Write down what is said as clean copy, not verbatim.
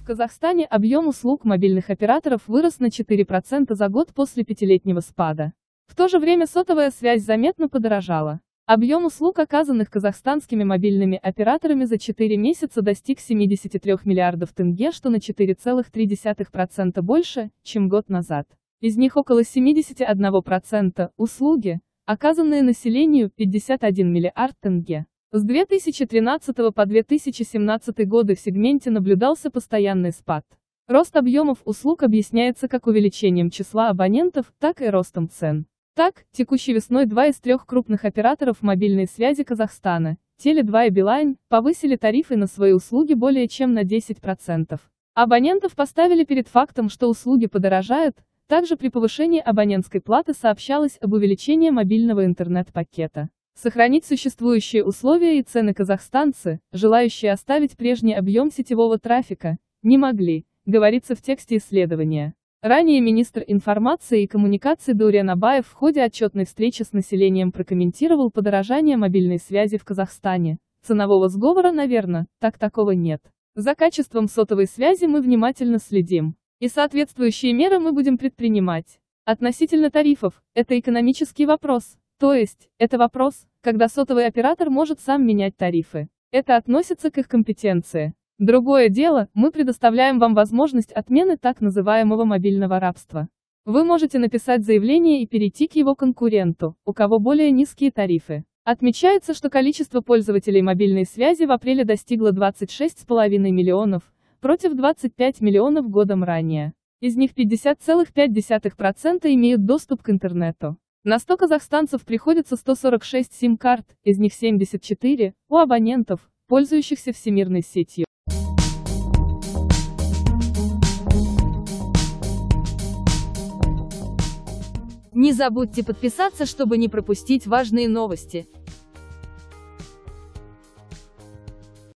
Казахстане объем услуг мобильных операторов вырос на 4% за год после пятилетнего спада. В то же время сотовая связь заметно подорожала. Объем услуг, оказанных казахстанскими мобильными операторами за 4 месяца, достиг 73 миллиардов тенге, что на 4,3% больше, чем год назад. Из них около 71% – услуги, оказанные населению, 51 миллиард тенге. С 2013 по 2017 годы в сегменте наблюдался постоянный спад. Рост объемов услуг объясняется как увеличением числа абонентов, так и ростом цен. Так, текущей весной 2 из 3 крупных операторов мобильной связи Казахстана, Теле2 и Билайн, повысили тарифы на свои услуги более чем на 10%. Абонентов поставили перед фактом, что услуги подорожают. Также при повышении абонентской платы сообщалось об увеличении мобильного интернет-пакета. Сохранить существующие условия и цены казахстанцы, желающие оставить прежний объем сетевого трафика, не могли, говорится в тексте исследования. Ранее министр информации и коммуникаций Даурен Абаев в ходе отчетной встречи с населением прокомментировал подорожание мобильной связи в Казахстане. Ценового сговора, наверное, такого нет. За качеством сотовой связи мы внимательно следим. И соответствующие меры мы будем предпринимать. Относительно тарифов, это экономический вопрос. То есть, это вопрос, когда сотовый оператор может сам менять тарифы. Это относится к их компетенции. Другое дело, мы предоставляем вам возможность отмены так называемого мобильного рабства. Вы можете написать заявление и перейти к его конкуренту, у кого более низкие тарифы. Отмечается, что количество пользователей мобильной связи в апреле достигло 26,5 миллионов, против 25 миллионов годом ранее. Из них 50,5% имеют доступ к интернету. На 100 казахстанцев приходится 146 сим-карт, из них 74 у абонентов, пользующихся всемирной сетью. Не забудьте подписаться, чтобы не пропустить важные новости.